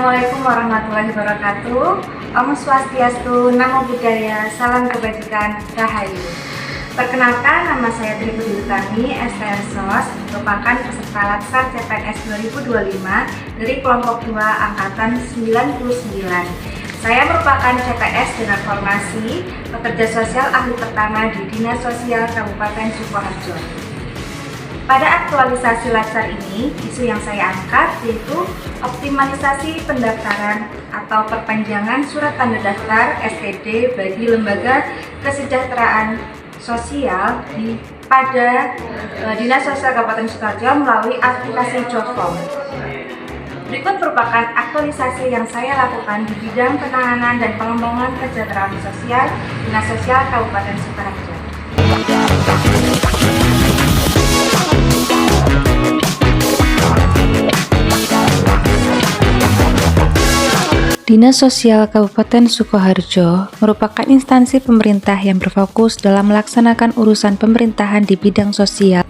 Assalamualaikum warahmatullahi wabarakatuh. Om Swastiastu, Namo Buddhaya, Salam Kebajikan, Rahayu. Perkenalkan, nama saya Tri Putri Utami, STR-SOS, merupakan peserta Latsar CPNS 2025 dari kelompok 2 Angkatan 99. Saya merupakan CPNS dengan formasi pekerja sosial ahli pertama di Dinas Sosial Kabupaten Sukoharjo. Pada aktualisasi Latsar ini, isu yang saya angkat yaitu optimalisasi pendaftaran atau perpanjangan surat tanda daftar STD bagi lembaga kesejahteraan sosial pada Dinas Sosial Kabupaten Sukoharjo melalui aplikasi Jotform. Berikut merupakan aktualisasi yang saya lakukan di bidang penanganan dan pengembangan kesejahteraan sosial Dinas Sosial Kabupaten Sukoharjo. Dinas Sosial Kabupaten Sukoharjo merupakan instansi pemerintah yang berfokus dalam melaksanakan urusan pemerintahan di bidang sosial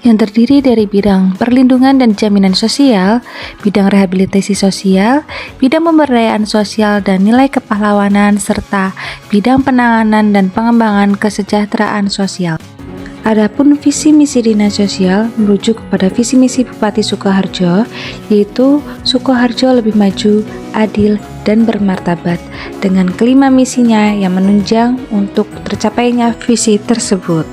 yang terdiri dari bidang perlindungan dan jaminan sosial, bidang rehabilitasi sosial, bidang pemberdayaan sosial dan nilai kepahlawanan, serta bidang penanganan dan pengembangan kesejahteraan sosial. Adapun visi misi Dinas Sosial merujuk kepada visi misi Bupati Sukoharjo, yaitu Sukoharjo lebih maju, adil, dan bermartabat, dengan kelima misinya yang menunjang untuk tercapainya visi tersebut.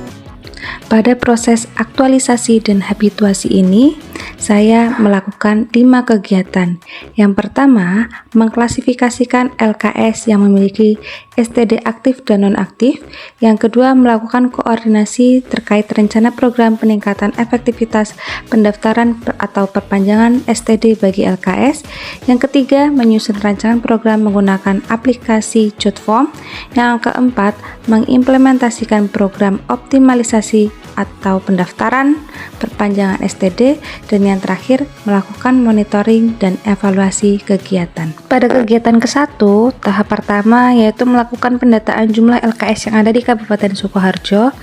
Pada proses aktualisasi dan habituasi ini, saya melakukan 5 kegiatan. Yang pertama, mengklasifikasikan LKS yang memiliki STD aktif dan nonaktif. Yang kedua, melakukan koordinasi terkait rencana program peningkatan efektivitas pendaftaran atau perpanjangan STD bagi LKS. Yang ketiga, menyusun rancangan program menggunakan aplikasi Jotform. Yang keempat, mengimplementasikan program optimalisasi atau pendaftaran perpanjangan STD, dan yang terakhir melakukan monitoring dan evaluasi kegiatan. Pada kegiatan ke-1, tahap pertama yaitu melakukan pendataan jumlah LKS yang ada di Kabupaten Sukoharjo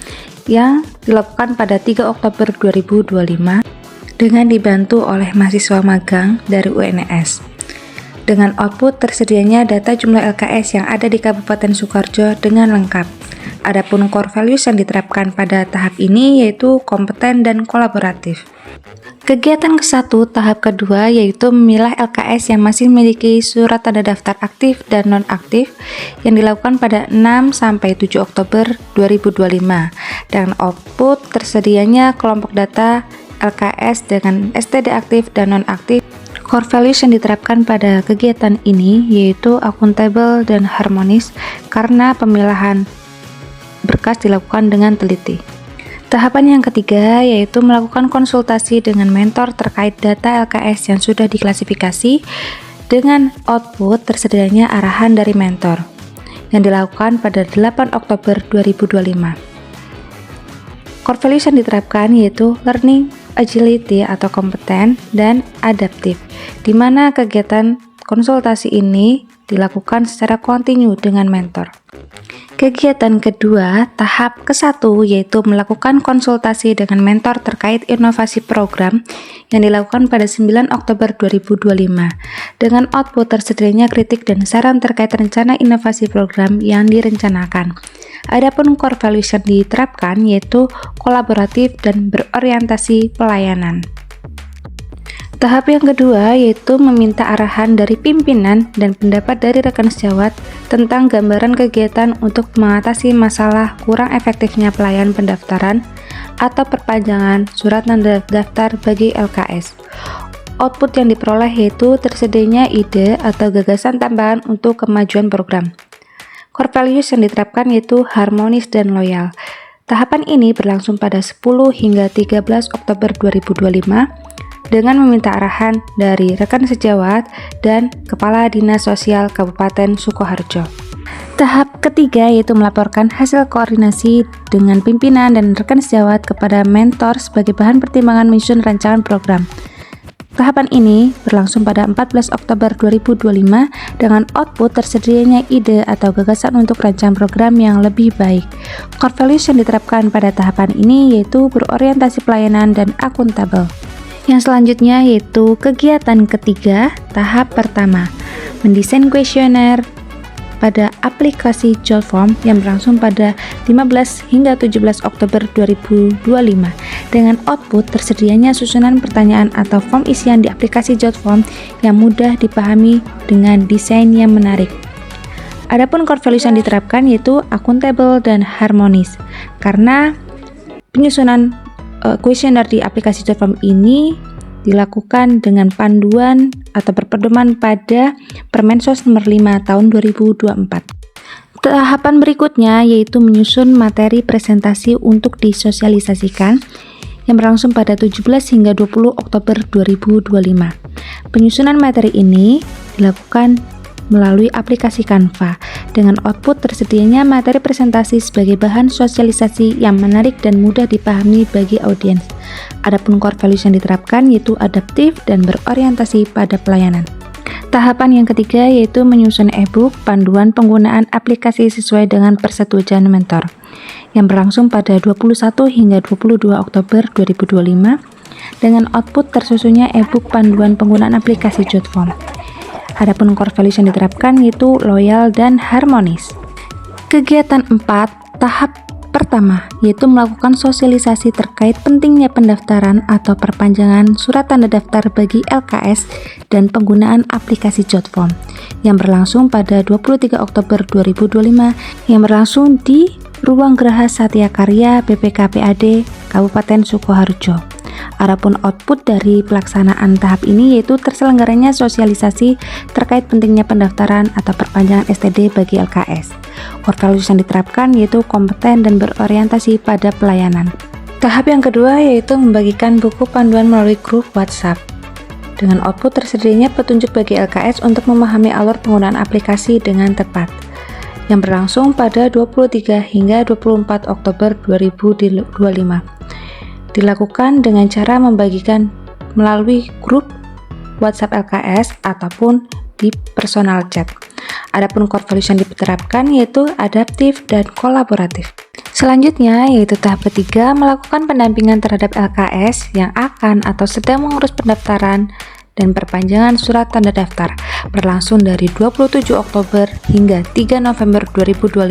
yang dilakukan pada 3 Oktober 2025 dengan dibantu oleh mahasiswa magang dari UNS. Dengan output tersedianya data jumlah LKS yang ada di Kabupaten Sukoharjo dengan lengkap. Adapun core values yang diterapkan pada tahap ini yaitu kompeten dan kolaboratif. Kegiatan ke-1 tahap kedua yaitu memilah LKS yang masih memiliki surat tanda daftar aktif dan nonaktif yang dilakukan pada 6-7 Oktober 2025 dengan output tersedianya kelompok data LKS dengan STD aktif dan nonaktif. Core values yang diterapkan pada kegiatan ini yaitu akuntabel dan harmonis karena pemilahan berkas dilakukan dengan teliti. Tahapan yang ketiga yaitu melakukan konsultasi dengan mentor terkait data LKS yang sudah diklasifikasi dengan output tersedianya arahan dari mentor yang dilakukan pada 8 Oktober 2025. Core values yang diterapkan yaitu learning, agility atau kompeten, dan adaptif, di mana kegiatan konsultasi ini dilakukan secara kontinu dengan mentor. Kegiatan kedua, tahap ke-1 yaitu melakukan konsultasi dengan mentor terkait inovasi program yang dilakukan pada 9 Oktober 2025 dengan output tersedianya kritik dan saran terkait rencana inovasi program yang direncanakan. Adapun core values yang diterapkan yaitu kolaboratif dan berorientasi pelayanan. Tahap yang kedua yaitu meminta arahan dari pimpinan dan pendapat dari rekan sejawat tentang gambaran kegiatan untuk mengatasi masalah kurang efektifnya pelayanan pendaftaran atau perpanjangan surat tanda daftar bagi LKS. Output yang diperoleh yaitu tersedianya ide atau gagasan tambahan untuk kemajuan program. Core values yang diterapkan yaitu harmonis dan loyal. Tahapan ini berlangsung pada 10 hingga 13 Oktober 2025 dengan meminta arahan dari rekan sejawat dan Kepala Dinas Sosial Kabupaten Sukoharjo. Tahap ketiga yaitu melaporkan hasil koordinasi dengan pimpinan dan rekan sejawat kepada mentor sebagai bahan pertimbangan menyusun rancangan program. Tahapan ini berlangsung pada 14 Oktober 2025 dengan output tersedianya ide atau gagasan untuk rancangan program yang lebih baik. Core values yang diterapkan pada tahapan ini yaitu berorientasi pelayanan dan akuntabel. Yang selanjutnya yaitu kegiatan ketiga, tahap pertama, mendesain kuesioner pada aplikasi JotForm yang berlangsung pada 15 hingga 17 Oktober 2025 dengan output tersedianya susunan pertanyaan atau form isian di aplikasi JotForm yang mudah dipahami dengan desain yang menarik. Adapun core values yang diterapkan yaitu akuntabel dan harmonis. Karena penyusunan kuesioner di aplikasi JotForm ini dilakukan dengan panduan atau berpedoman pada Permensos nomor 5 tahun 2024. Tahapan berikutnya yaitu menyusun materi presentasi untuk disosialisasikan yang berlangsung pada 17 hingga 20 Oktober 2025. Penyusunan materi ini dilakukan melalui aplikasi Canva dengan output tersedianya materi presentasi sebagai bahan sosialisasi yang menarik dan mudah dipahami bagi audiens. Adapun core values yang diterapkan yaitu adaptif dan berorientasi pada pelayanan. Tahapan yang ketiga yaitu menyusun e-book panduan penggunaan aplikasi sesuai dengan persetujuan mentor yang berlangsung pada 21 hingga 22 Oktober 2025 dengan output tersusunnya e-book panduan penggunaan aplikasi JotForm. Adapun core values yang diterapkan yaitu loyal dan harmonis. Kegiatan 4, tahap pertama yaitu melakukan sosialisasi terkait pentingnya pendaftaran atau perpanjangan surat tanda daftar bagi LKS dan penggunaan aplikasi JotForm yang berlangsung pada 23 Oktober 2025 yang berlangsung di Ruang Geraha Satya Karya BPKPAD Kabupaten Sukoharjo. Adapun output dari pelaksanaan tahap ini yaitu terselenggaranya sosialisasi terkait pentingnya pendaftaran atau perpanjangan STD bagi LKS. Core values yang diterapkan yaitu kompeten dan berorientasi pada pelayanan. Tahap yang kedua yaitu membagikan buku panduan melalui grup WhatsApp. Dengan output tersedianya petunjuk bagi LKS untuk memahami alur penggunaan aplikasi dengan tepat. Yang berlangsung pada 23 hingga 24 Oktober 2025. Dilakukan dengan cara membagikan melalui grup WhatsApp LKS ataupun di personal chat. Adapun core values yang diterapkan yaitu adaptif dan kolaboratif. Selanjutnya yaitu tahap ketiga melakukan pendampingan terhadap LKS yang akan atau sedang mengurus pendaftaran dan perpanjangan surat tanda daftar berlangsung dari 27 Oktober hingga 3 November 2025.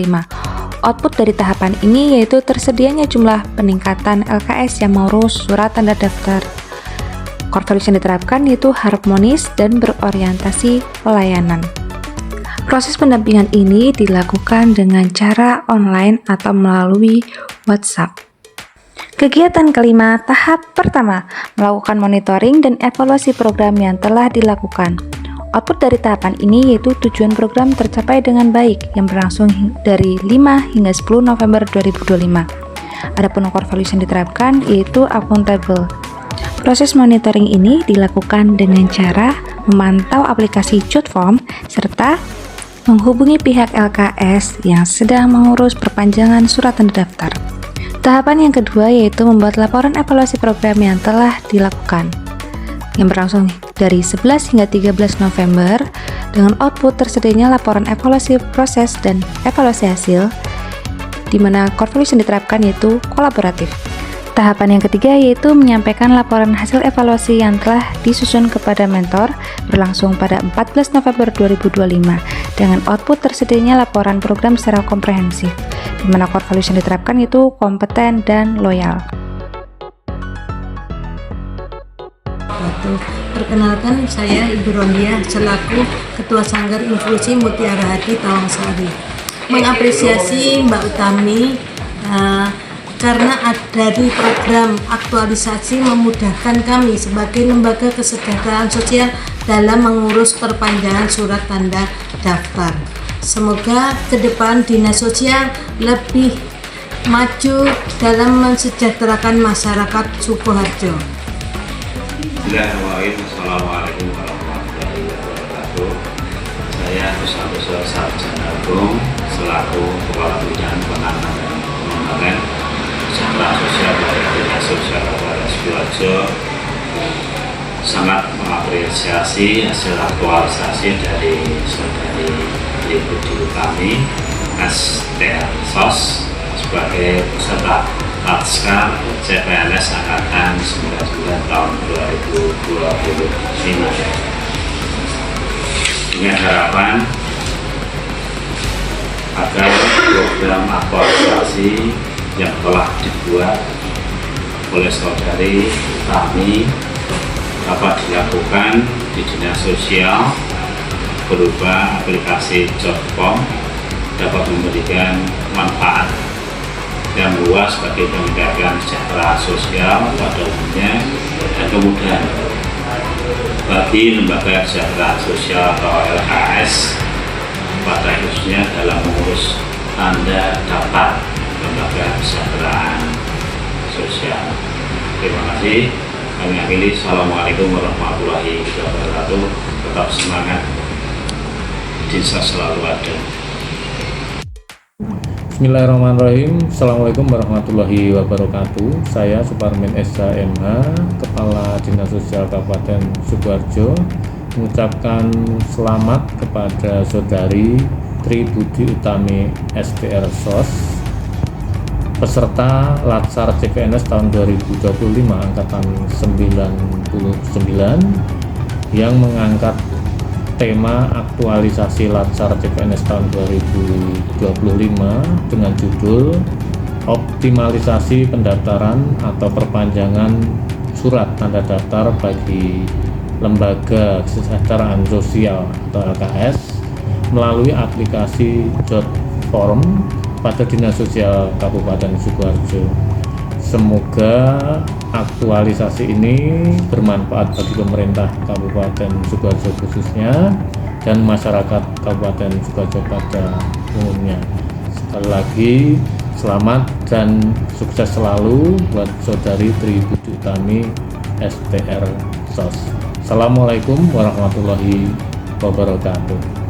Output dari tahapan ini yaitu tersedianya jumlah peningkatan LKS yang mengurus surat tanda daftar. Core values yang diterapkan yaitu harmonis dan berorientasi pelayanan. Proses pendampingan ini dilakukan dengan cara online atau melalui WhatsApp. Kegiatan kelima, tahap pertama, melakukan monitoring dan evaluasi program yang telah dilakukan. Output dari tahapan ini yaitu tujuan program tercapai dengan baik yang berlangsung dari 5 hingga 10 November 2025. Adapun core values yang diterapkan yaitu akuntabel. Proses monitoring ini dilakukan dengan cara memantau aplikasi JotForm serta menghubungi pihak LKS yang sedang mengurus perpanjangan surat tanda daftar. Tahapan yang kedua yaitu membuat laporan evaluasi program yang telah dilakukan yang berlangsung dari 11 hingga 13 November dengan output tersedianya laporan evaluasi proses dan evaluasi hasil di mana core values yang diterapkan yaitu kolaboratif. Tahapan yang ketiga yaitu menyampaikan laporan hasil evaluasi yang telah disusun kepada mentor berlangsung pada 14 November 2025 dengan output tersedianya laporan program secara komprehensif di mana core values yang diterapkan yaitu kompeten dan loyal. Perkenalkan, saya Ibu Rodia selaku Ketua Sanggar Inklusi Mutiara Hati Tawangsari. Mengapresiasi Mbak Utami karena dari program aktualisasi memudahkan kami sebagai lembaga kesejahteraan sosial dalam mengurus perpanjangan surat tanda daftar. Semoga ke depan Dinas Sosial lebih maju dalam mensejahterakan masyarakat Sukoharjo. Bismillahirrahmanirrahim. Assalamualaikum warahmatullahi wabarakatuh. Saya Ustaz Sarjana Agung selaku Kepala Bidang Penanganan dan Pengembangan Kesejahteraan Sosial dari Dinas Sosial Kabupaten Sidoarjo sangat mengapresiasi hasil aktualisasi dari saudari Ibu Utami STRSOS sebagai peserta Laskar CPNS Angkatan 99 tahun 2025. 2025 dengan harapan agar program aktualisasi yang telah dibuat oleh saudari kami dapat dilakukan di dinas sosial berupa aplikasi Jobform, dapat memberikan manfaat yang luas bagi meningkatkan kesejahteraan sosial pada umumnya dan kemudian bagi lembaga kesejahteraan sosial atau LKS pada khususnya dalam mengurus tanda daftar lembaga kesejahteraan sosial. Terima kasih. Kami akhiri. Assalamualaikum warahmatullahi wabarakatuh. Tetap semangat, Dinsos selalu ada. Bismillahirrahmanirrahim. Assalamualaikum warahmatullahi wabarakatuh. Saya Suparmin SHMH, Kepala Dinas Sosial Kabupaten Sidoarjo, mengucapkan selamat kepada Saudari Tri Budi Utami SDR SOS, peserta Latsar CPNS tahun 2025 angkatan 99 yang mengangkat tema aktualisasi Latsar CPNS tahun 2025 dengan judul optimalisasi pendaftaran atau perpanjangan surat tanda daftar bagi lembaga kesejahteraan sosial atau LKS melalui aplikasi Jobform pada Dinas Sosial Kabupaten Sidoarjo. Semoga aktualisasi ini bermanfaat bagi pemerintah Kabupaten Sidoarjo khususnya dan masyarakat Kabupaten Sidoarjo pada umumnya. Sekali lagi selamat dan sukses selalu buat Saudari Tri Budi Utami SDR SOS. Assalamualaikum warahmatullahi wabarakatuh.